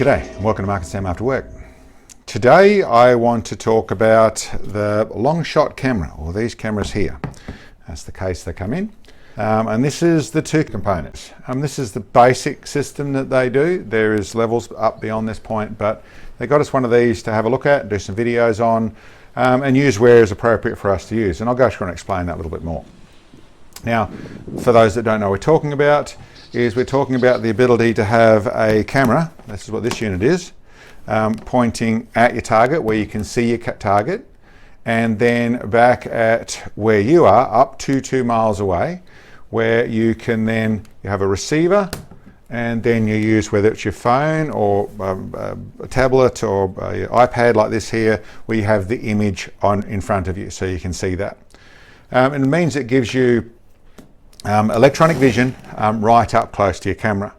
G'day and welcome to Mark and Sam After Work. Today I want to talk about the LONGSHOT camera, or these cameras here. That's the case they come in. And this is the two components. This is the basic system that they do. There is levels up beyond this point, but they got us one of these to have a look at, do some videos on, and use where is appropriate for us to use. And I'll go through and explain that a little bit more. Now, for those that don't know what we're talking about, we're talking about the ability to have a camera, this is what this unit is, pointing at your target where you can see your target, and then back at where you are, up to 2 miles away, where you can then, you have a receiver, and then you use, whether it's your phone or a tablet or an iPad like this here, where you have the image on in front of you so you can see that. And it means it gives you electronic vision right up close to your camera.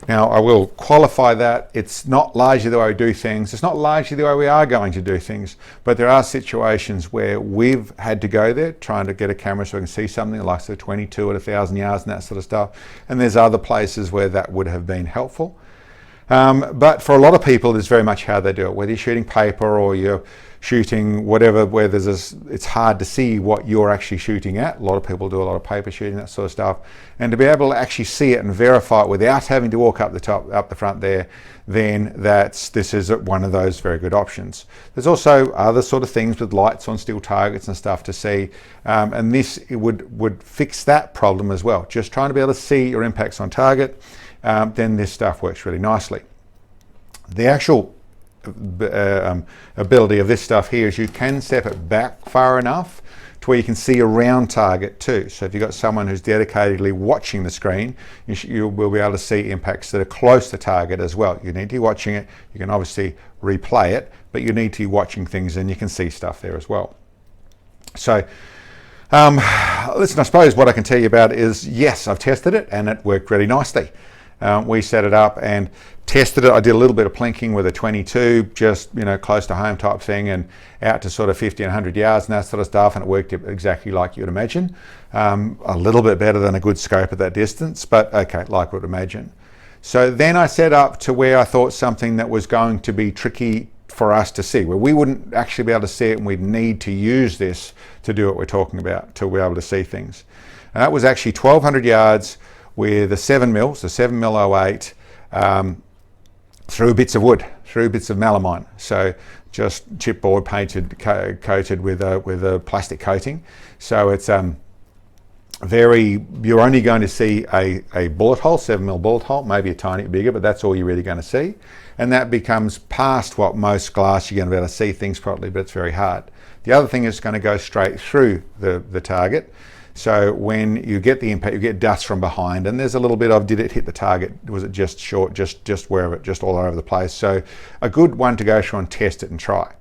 Now I will qualify that it's not largely the way we do things, it's not largely the way we are going to do things, but there are situations where we've had to go there trying to get a camera so we can see something like the 22 at 1,000 yards and that sort of stuff, and there's other places where that would have been helpful. But for a lot of people it's very much how they do it, whether you're shooting paper or you're shooting whatever, where it's hard to see what you're actually shooting at. A lot of people do a lot of paper shooting, that sort of stuff, and to be able to actually see it and verify it without having to walk up the front there, then this is one of those very good options. There's also other sort of things with lights on steel targets and stuff to see, and this would fix that problem as well. Just trying to be able to see your impacts on target, then this stuff works really nicely. The actual ability of this stuff here is you can step it back far enough to where you can see around target too. So if you've got someone who's dedicatedly watching the screen, you will be able to see impacts that are close to target as well. You need to be watching it. You can obviously replay it, but you need to be watching things and you can see stuff there as well. So listen, I suppose what I can tell you about is, yes, I've tested it and it worked really nicely. We set it up and tested it. I did a little bit of plinking with a 22, just close to home type thing, and out to sort of 50 and 100 yards and that sort of stuff, and it worked exactly like you'd imagine. A little bit better than a good scope at that distance, but okay, like you would imagine. So then I set up to where I thought something that was going to be tricky for us to see, where we wouldn't actually be able to see it and we'd need to use this to do what we're talking about, to be able to see things. And that was actually 1,200 yards with the 7mm, the 7mm 08, through bits of wood, through bits of melamine. So just chipboard painted, coated with a plastic coating. So it's you're only going to see a bullet hole, 7mm bullet hole, maybe a tiny bit bigger, but that's all you're really going to see. And that becomes past what most glass you're going to be able to see things properly, but it's very hard. The other thing is it's going to go straight through the target. So when you get the impact, you get dust from behind, and there's a little bit of, did it hit the target? Was it just short, just wherever, just all over the place? So a good one to go through and test it and try.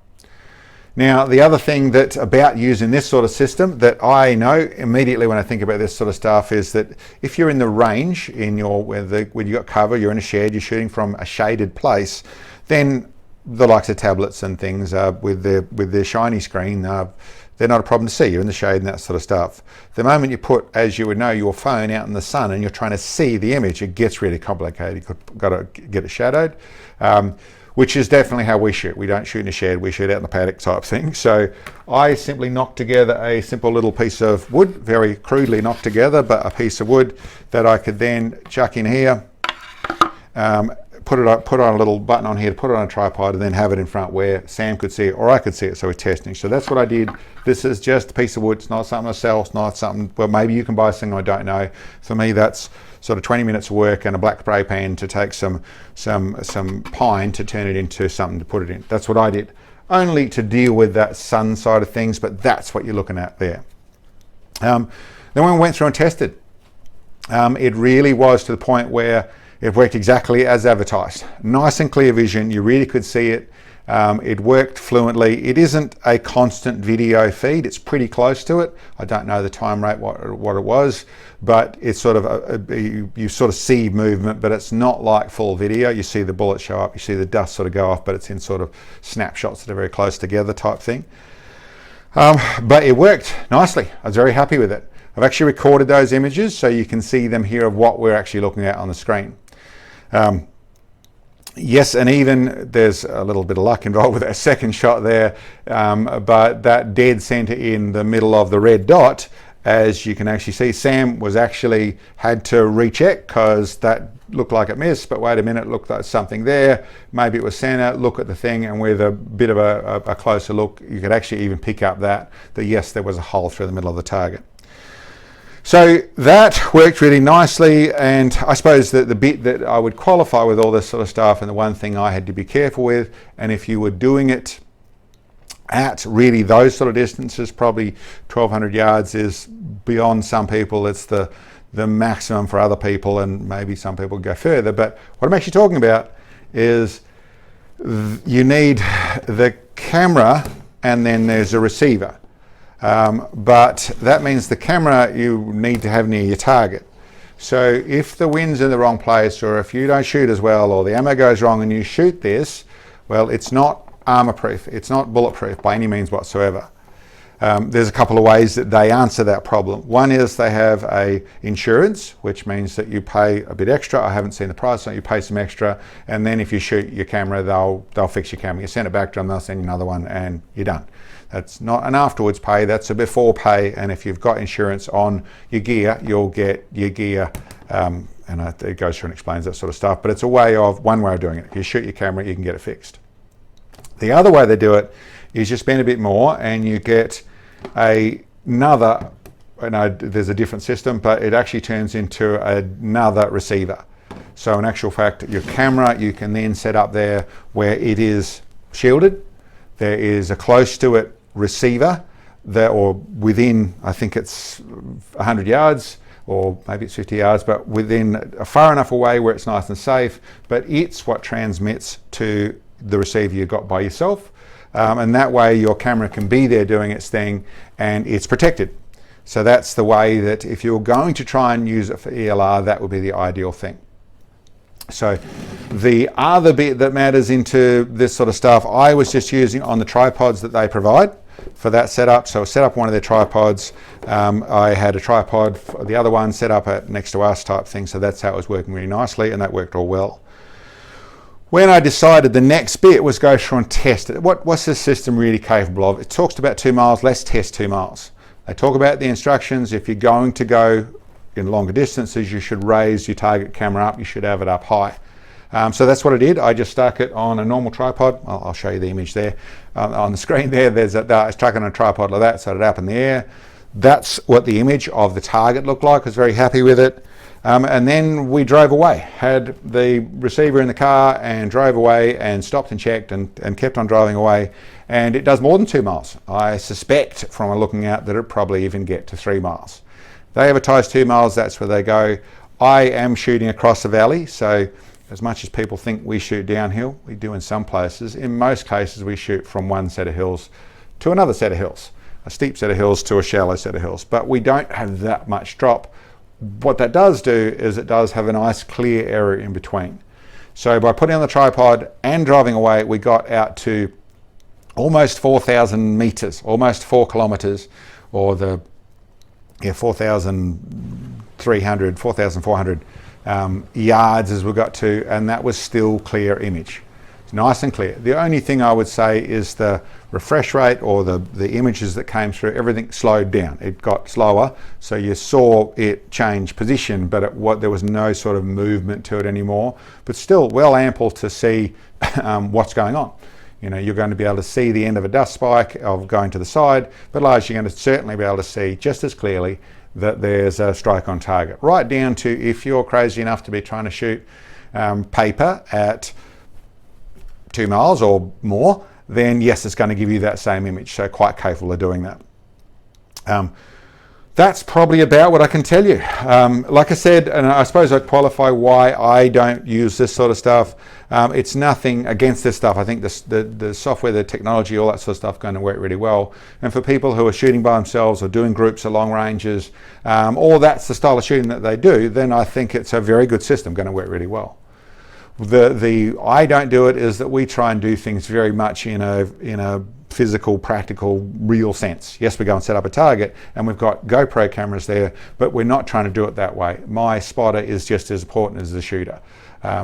Now, the other thing that about using this sort of system that I know immediately when I think about this sort of stuff is that if you're in the range, when you got cover, you're in a shed, you're shooting from a shaded place, then the likes of tablets and things with their shiny screen, they're not a problem to see. You're in the shade and that sort of stuff. The moment you put, as you would know, your phone out in the sun and you're trying to see the image, it gets really complicated. You've got to get it shadowed, which is definitely how we shoot. We don't shoot in a shed, we shoot out in the paddock type thing. So I simply knocked together a simple little piece of wood, very crudely knocked together, but a piece of wood that I could then chuck in here, put on a little button on here to put it on a tripod, and then have it in front where Sam could see it or I could see it. So we're testing. So that's what I did. This is just a piece of wood. It's not something I sell. It's not something, well, maybe you can buy something I don't know. For me, that's sort of 20 minutes of work and a black spray pan to take some pine to turn it into something to put it in. That's what I did. Only to deal with that sun side of things, but that's what you're looking at there. Then when we went through and tested, it really was to the point where it worked exactly as advertised. Nice and clear vision, you really could see it. It worked fluently. It isn't a constant video feed, it's pretty close to it. I don't know the time rate, what it was, but it's sort of, you sort of see movement, but it's not like full video. You see the bullets show up, you see the dust sort of go off, but it's in sort of snapshots that are very close together type thing. But it worked nicely. I was very happy with it. I've actually recorded those images so you can see them here of what we're actually looking at on the screen. Yes, and even there's a little bit of luck involved with that second shot there, but that dead center in the middle of the red dot, as you can actually see, Sam was actually had to recheck because that looked like it missed, but wait a minute, looked like something there. Maybe it was center. Look at the thing, and with a bit of a closer look, you could actually even pick up that yes, there was a hole through the middle of the target. So that worked really nicely, and I suppose that the bit that I would qualify with all this sort of stuff, and the one thing I had to be careful with, and if you were doing it at really those sort of distances, probably 1,200 yards is beyond some people, it's the maximum for other people, and maybe some people go further. But what I'm actually talking about is you need the camera and then there's a receiver. But that means the camera you need to have near your target. So if the wind's in the wrong place, or if you don't shoot as well, or the ammo goes wrong and you shoot this, well, it's not armor proof, it's not bulletproof by any means whatsoever. There's a couple of ways that they answer that problem. One is they have a insurance, which means that you pay a bit extra. I haven't seen the price, so you pay some extra, and then if you shoot your camera, they'll fix your camera. You send it back to them, they'll send you another one, and you're done. That's not an afterwards pay, that's a before pay, and if you've got insurance on your gear, you'll get your gear, and it goes through and explains that sort of stuff, but it's one way of doing it. If you shoot your camera, you can get it fixed. The other way they do it is you spend a bit more and you get another, there's a different system, but it actually turns into another receiver. So in actual fact, your camera, you can then set up there where it is shielded. There is a close to it receiver there, or within, I think it's 100 yards, or maybe it's 50 yards, but within far enough away where it's nice and safe, but it's what transmits to the receiver you've got by yourself. And that way your camera can be there doing its thing and it's protected. So that's the way that if you're going to try and use it for ELR, that would be the ideal thing. So the other bit that matters into this sort of stuff, I was just using on the tripods that they provide for that setup. So I set up one of their tripods. I had a tripod, the other one set up at next to us type thing. So that's how it was working really nicely, and that worked all well. When I decided the next bit was go through and test it, what's this system really capable of? It talks about 2 miles, let's test 2 miles. They talk about the instructions. If you're going to go in longer distances, you should raise your target camera up, you should have it up high. So that's what I did. I just stuck it on a normal tripod. I'll show you the image there. On the screen there, I stuck it on a tripod like that, set it up in the air. That's what the image of the target looked like. I was very happy with it. And then we drove away, had the receiver in the car and drove away and stopped and checked and kept on driving away. And it does more than 2 miles. I suspect from looking out that it probably even get to 3 miles. They advertise 2 miles, that's where they go. I am shooting across the valley, so as much as people think we shoot downhill, we do in some places. In most cases, we shoot from one set of hills to another set of hills, a steep set of hills to a shallow set of hills, but we don't have that much drop. What that does do is it does have a nice clear area in between. So by putting on the tripod and driving away, we got out to almost 4,000 meters, almost 4 kilometers, or 4,300, 4,400 yards as we got to, and that was still clear image. It's nice and clear. The only thing I would say is the refresh rate, or the images that came through, everything slowed down. It got slower, so you saw it change position, but there was no sort of movement to it anymore, but still well ample to see what's going on. You know, you're going to be able to see the end of a dust spike of going to the side, but largely you're going to certainly be able to see just as clearly that there's a strike on target. Right down to if you're crazy enough to be trying to shoot paper at 2 miles or more, then yes, it's going to give you that same image. So quite capable of doing that. That's probably about what I can tell you. Like I said, and I suppose I'd qualify why I don't use this sort of stuff. It's nothing against this stuff. I think the software, the technology, all that sort of stuff going to work really well. And for people who are shooting by themselves or doing groups at long ranges, or that's the style of shooting that they do, then I think it's a very good system, going to work really well. The I don't do it is that we try and do things very much in a physical, practical, real sense. Yes, we go and set up a target and we've got GoPro cameras there, but we're not trying to do it that way. My spotter is just as important as the shooter.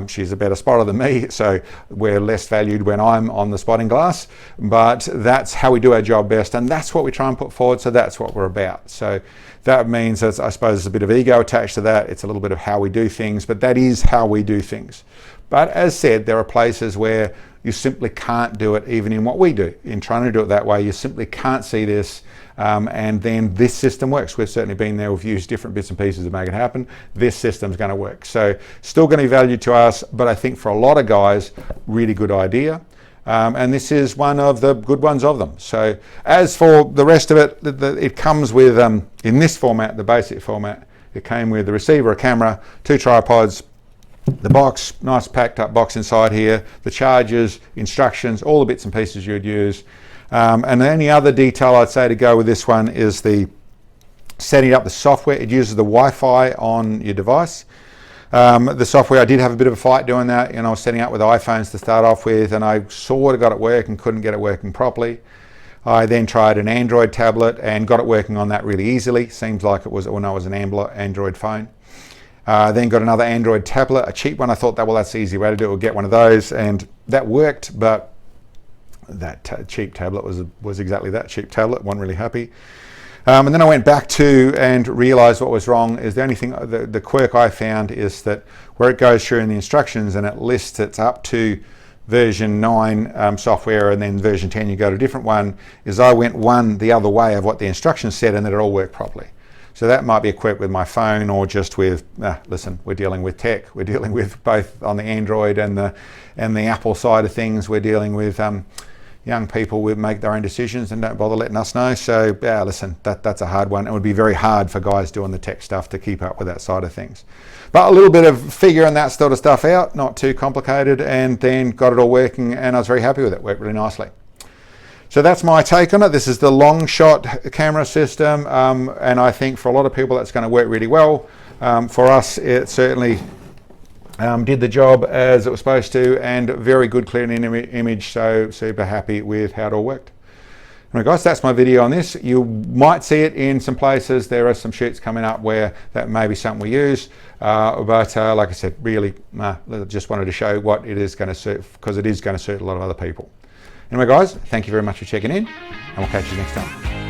She's a better spotter than me, so we're less valued when I'm on the spotting glass, but that's how we do our job best, and that's what we try and put forward, so that's what we're about. So that means, I suppose, there's a bit of ego attached to that. It's a little bit of how we do things, but that is how we do things. But as said, there are places where you simply can't do it, even in what we do. In trying to do it that way, you simply can't see this, and then this system works. We've certainly been there. We've used different bits and pieces to make it happen. This system's going to work. So still going to be valued to us, but I think for a lot of guys, really good idea. And this is one of the good ones of them. So as for the rest of it, it comes with, in this format, the basic format, it came with the receiver, a camera, 2 tripods, the box, nice packed up box inside here, the chargers, instructions, all the bits and pieces you'd use. And the only other detail I'd say to go with this one is the setting up the software. It uses the Wi-Fi on your device. The software, I did have a bit of a fight doing that, and I was setting up with iPhones to start off with, and I sort of got it working, couldn't get it working properly. I then tried an Android tablet and got it working on that really easily. Seems like it was when I was an Android phone. Then got another Android tablet, a cheap one. I thought that, well, that's the easy way to do it. We'll get one of those, and that worked, but that cheap tablet was exactly that, cheap tablet. Wasn't really happy. And then I went back to and realized what was wrong. Is the only thing, the quirk I found is that where it goes through in the instructions and it lists it's up to version 9 software, and then version 10 you go to a different one, is I went the other way of what the instructions said, and that it all worked properly. So that might be a quirk with my phone, or just with, listen, we're dealing with tech. We're dealing with both on the Android and the Apple side of things. We're dealing with young people who make their own decisions and don't bother letting us know. So listen, that's a hard one. It would be very hard for guys doing the tech stuff to keep up with that side of things. But a little bit of figuring that sort of stuff out, not too complicated, and then got it all working, and I was very happy with it. Worked really nicely. So that's my take on it. This is the LONGSHOT camera system, and I think for a lot of people that's going to work really well. For us, it certainly did the job as it was supposed to, and very good clear image, so super happy with how it all worked. Anyway guys, that's my video on this. You might see it in some places. There are some shoots coming up where that may be something we use, but like I said, really just wanted to show what it is going to suit, because it is going to suit a lot of other people. Anyway guys, thank you very much for checking in, and we'll catch you next time.